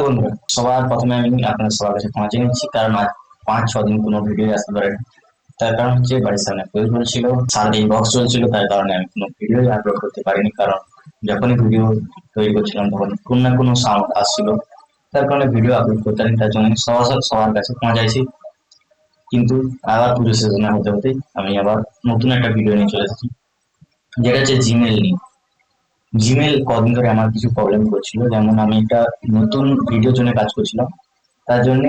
বন্ধুরা, সবার প্রথমে আমি আপনার সবার কাছে ক্ষমা চেয়ে নিচ্ছি, কারণ আজ 5-6 দিন কোনো ভিডিও আসতে পারে না। তার কারণ হচ্ছে বাড়ির সামনে তৈরি চলছিল, সারাদিন বক্স চলছিল, তার কারণে আমি কোনো ভিডিও আপলোড করতে পারিনি। কারণ যখনই ভিডিও তৈরি করছিলাম তখন কোনো না কোনো সাউন্ড আসছিল, তার কারণে ভিডিও আপলোড করতে পারিনি। তার জন্য সবার কাছে ক্ষমা চাইছি। কিন্তু আবার পুজো সিজনে হতে হতে আমি আবার নতুন একটা ভিডিও নিয়ে চলে এসেছি, যেটা হচ্ছে জিমেল নিয়ে। জিমেল কদিন ধরে আমার কিছু প্রবলেম করছিল, যেমন আমি একটা নতুন ভিডিওর জন্য কাজ করছিলাম, তার জন্য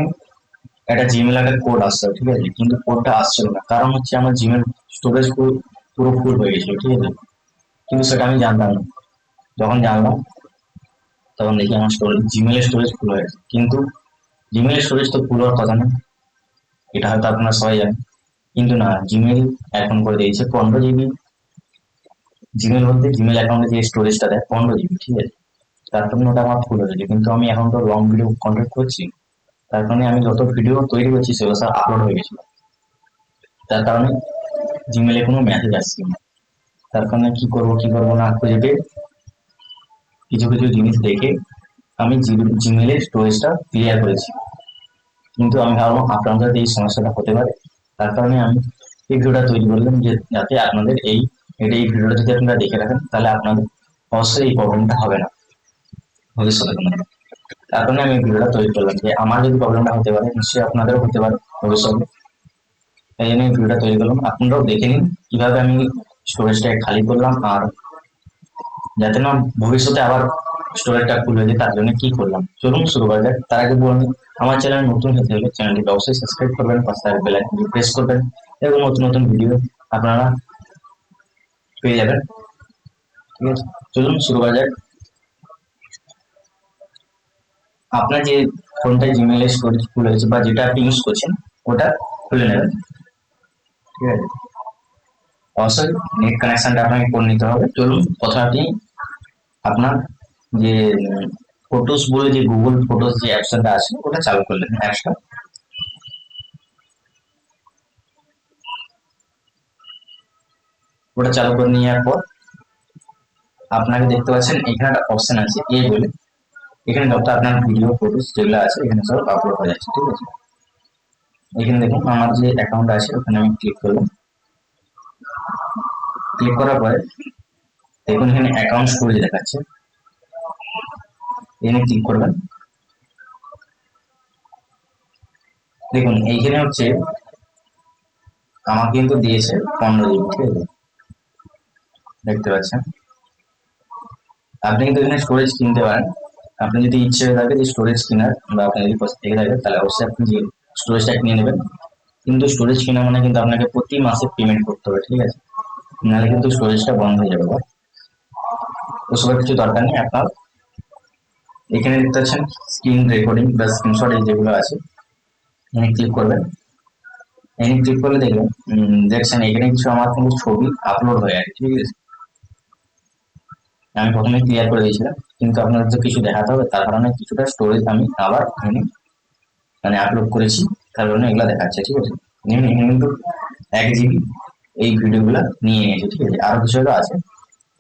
একটা জিমেল একটা কোড আসছে, ঠিক আছে, কিন্তু কোডটা আসছিল না। কারণ হচ্ছে আমার জিমেল স্টোরেজ পুরো ফুল হয়ে গেছিল, ঠিক আছে, কিন্তু সেটা আমি জানতাম না। যখন জানলাম তখন দেখি আমার জিমেলের স্টোরেজ ফুল হয়ে গেছে, কিন্তু জিমেলের স্টোরেজ তো ফুল হওয়ার কথা না, এটা হয়তো আপনারা সবাই জানেন। কিন্তু না, জিমেল এখন করে দিয়েছে 15 জিবি। জিমেল বলতে জিমেল অ্যাকাউন্টে যে স্টোরেজটা দেয় 15 জিবি, ঠিক আছে, তার জন্য ওটা আমার ফুল হয়ে গেছে। কিন্তু আমি এখন তো লং ভিডিও কন্টেন্ট করছি, তার কারণে আমি যত ভিডিও তৈরি করছি সেগুলো সব আপলোড হয়ে গেছিল। তার কারণে জিমেলে কোনো মেসেজ আসছিল না। তার কারণে কি করবো না খুঁজে পেয়ে কিছু কিছু জিনিস দেখে আমি জিমেলের স্টোরেজটা ক্লিয়ার করেছি। কিন্তু আমি ভাবলাম আপনাদের এই সমস্যাটা হতে পারে, তার কারণে আমি এই ভিডিওটা তৈরি করলাম, যে যাতে আপনাদের এই ভিডিওটা যদি আপনারা দেখে রাখেন তাহলে আপনাদের অবশ্যই এই প্রবলেমটা হবে না ভবিষ্যতে কোনো। তার কারণে আমি এই ভিডিওটা তৈরি করলাম, যে আমার যদি প্রবলেমটা হতে পারে নিশ্চয়ই আপনাদেরও হতে পারে ভবিষ্যতে। তাই জন্য এই ভিডিওটা তৈরি করলাম, আপনারাও দেখে নিন কিভাবে আমি স্টোরেজটা খালি করলাম, আর যাতে না ভবিষ্যতে আবার স্টোরেজটা ফুল হয়ে যায় তার জন্য কি করলাম। চলুন শুরু করা যাক। তার আগে বলুন, আমার চ্যানেল নতুন হতে হলে চ্যানেলটিকে অবশ্যই সাবস্ক্রাইব করবেন, পাশে থাকা বেল আইকনটি প্রেস করবেন, এবং নতুন নতুন ভিডিও আপনারা পেয়ে যাবেন। ঠিক আছে, চলুন শুরু করা যাক। আপনার যে ফোনটা জিমেইল স্টোরেজ ফুল হয়েছে বা যেটা আপনি ইউজ করছেন ওটা খুলে নেবেন, ঠিক আছে। অবশ্যই নেট কানেকশনটা আপনাকে করে নিতে হবে। চলুন প্রথমে আপনি আপনার যে ফটোস বলে যে গুগল ফটোস যে অ্যাপসটা আছে ওটা চালু করলেন। ওটা চালু করে নেওয়ার পর আপনাকে দেখতে পাচ্ছেন এখানে একটা অপশন আছে এ বলে, এখানে যত আপনার ভিডিও ফটোস যেগুলো আছে এখানে সব আপলোড হয়ে যাচ্ছে, ঠিক আছে। এখানে দেখুন আমার যে অ্যাকাউন্ট আছে ওখানে আমি ক্লিক করলাম। ক্লিক করার পরে দেখুন এখানে অ্যাকাউন্ট স্টোরেজ দেখাচ্ছে, এখানে ক্লিক করবেন। দেখুন এইখানে হচ্ছে আমাকে কিন্তু দিয়েছে 15 জিবি, ঠিক আছে, দেখতে পাচ্ছেন। আপনি কিন্তু এখানে স্টোরেজ কিনতে পারেন, আপনি যদি ইচ্ছে হয়ে থাকে যে স্টোরেজ কেনার বা আপনি যদি পয়সা থেকে থাকে তাহলে অবশ্যই আপনি যে স্টোরেজটা কিনে নেবেন। কিন্তু স্টোরেজ কেনা মানে কিন্তু আপনাকে প্রতি মাসে পেমেন্ট করতে হবে, ঠিক আছে, নাহলে কিন্তু স্টোরেজটা বন্ধ হয়ে যাবে। ওসবের কিছু দরকার নেই। আপনার এখানে দেখতে পাচ্ছেন স্ক্রিন রেকর্ডিং বা স্ক্রিনশট এই যেগুলো আছে, এখানে ক্লিক করবেন। এখানে ক্লিক করলে দেখবেন দেখছেন এখানে কিছু আমার কিন্তু ছবি আপলোড হয়ে আছে, ঠিক আছে। আমি প্রথমে ক্লিয়ার করে দিয়েছিলাম, কিন্তু আপনাদের তো কিছু দেখাতে হবে, তার কারণে কিছুটা স্টোরেজ আমি আবার এখানে মানে আপলোড করেছি, তার কারণে এগুলো দেখাচ্ছে, ঠিক আছে। এখানে কিন্তু 1 জিবি এই ভিডিওগুলো নিয়ে নিয়েছে, ঠিক আছে, আরো কিছু আছে,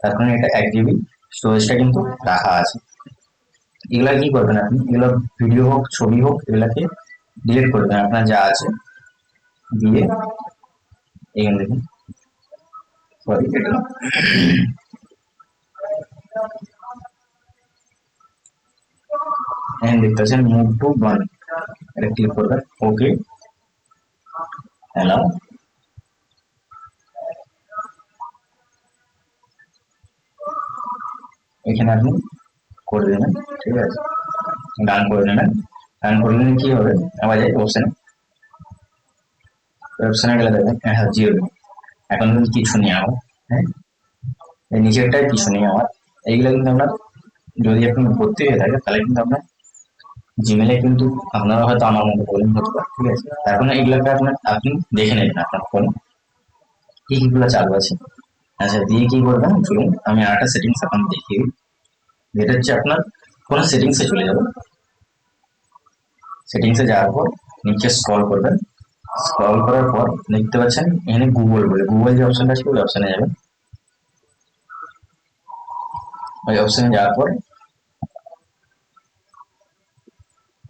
তার কারণে এটা 1 জিবি স্টোরেজটা কিন্তু রাখা আছে। এগুলা কি করবেন আপনি, এগুলো ভিডিও হোক ছবি হোক এগুলাকে ডিলিট করবেন আপনার যা আছে দিয়ে। এখানে দেখুন, সরি এটা এখানে দেখতে পাচ্ছেন মুভ টু ওয়ান, এটা ক্লিক করবেন। ওকে, হ্যালো, এখানে আপনি করে দেবেন, ঠিক আছে, ডান করে নেবেন। ডান করে নিলে কি হবে, আবার যাই অপশনে, অপশনে গেলে দেখবেন হ্যাঁ জিরো, এখন কিন্তু কিছু নেই আমার। হ্যাঁ, এই নিচেরটাই কিছু নেই আমার। এইগুলো কিন্তু আপনার যদি আপনি ভর্তি হয়ে থাকে তাহলে কিন্তু আপনার জিমেলে কিন্তু আপনারা হয়তো আমার মতো প্রবলেম হতে পারে, ঠিক আছে। তার কারণে এগুলোকে আপনি দেখে নেবেন আপনার ফোনে কি কিগুলো চালু আছে। আচ্ছা, দিয়ে কি করবেন চলুন আমি আরেকটা সেটিংস আপনাকে দেখিয়ে দিই। যেটা হচ্ছে আপনার ফোনের সেটিংসে চলে যাবেন। সেটিংসে যাওয়ার পর নিচে স্ক্রল করবেন। স্ক্রল করার পর দেখতে পাচ্ছেন এখানে গুগল বলে, গুগল যে অপশনটা আছে ওই অপশনে যাবেন। ওই অপশনে যাওয়ার পর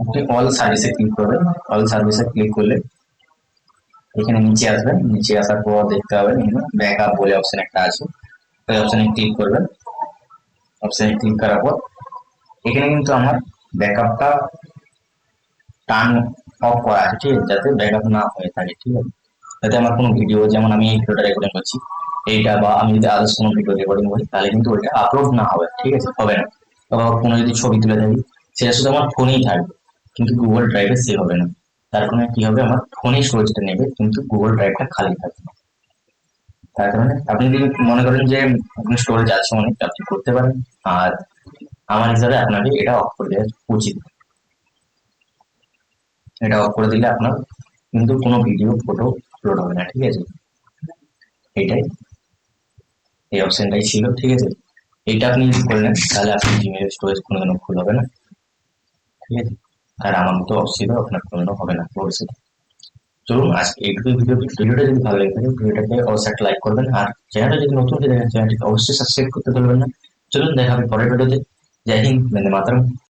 আপনি অল সার্ভিসে ক্লিক করবেন। অল সার্ভিসে ক্লিক করলে এখানে নিচে আসবেন, নিচে আসার পর দেখতে পাবেন এখানে ব্যাকআপ বলে অপশন একটা আছে, ওই অপশনে ক্লিক করবেন। অপশনে ক্লিক করার পর এখানে কিন্তু আমার ব্যাকআপটা টার্ন অফ করা আছে, ঠিক আছে, যাতে ব্যাকআপ না হয়ে থাকে, ঠিক আছে। যাতে আমার কোনো ভিডিও, যেমন আমি এই ভিডিওটা রেকর্ডিং করছি এইটা, বা আমি যদি আদার্স কোনো ভিডিও রেকর্ডিং করি তাহলে কিন্তু ওইটা আপলোড না হবে, ঠিক আছে, হবে না। বা কোনো যদি ছবি তুলে থাকি সেটা শুধু আমার ফোনেই থাকবে, কিন্তু গুগল ড্রাইভে সেভ হবে না। তার কারণে কি হবে, আমার ফোনে স্টোরেজটা নেবে কিন্তু গুগল ড্রাইভটা খালি থাকবে। তার কারণে আপনি যদি মনে করেন যে আপনি স্টোরেজ আছে অনেক, আপনি করতে পারেন। আর আমার হিসাবে আপনাকে এটা অফ করে দেওয়া উচিত। এটা অফ করে দিলে আপনার কিন্তু কোনো ভিডিও ফটো আপলোড হবে না, ঠিক আছে। এইটাই, এই অপশনটাই ছিল, ঠিক আছে। এইটা আপনি যদি করে নেন তাহলে আপনি জিমেল স্টোরেজ কোনোদিনও ফুল হবে না, ঠিক আছে। আর আমার মতো অসুবিধা আপনার কোনোদিনও হবে না ভবিষ্যতে। চলুন আজকে এইটুকুই ভিডিওটা যদি ভালো লাগে থাকে ভিডিওটাকে অবশ্যই একটা লাইক করবেন, আর চ্যানেলটা যদি নতুন হয়ে দেখেন চ্যানেলটিকে অবশ্যই সাবস্ক্রাইব করতে ভুলবেন না। চলুন দেখা হবে পরের ভিডিওতে। জয় হিন্দ, বন্দে মাতরম।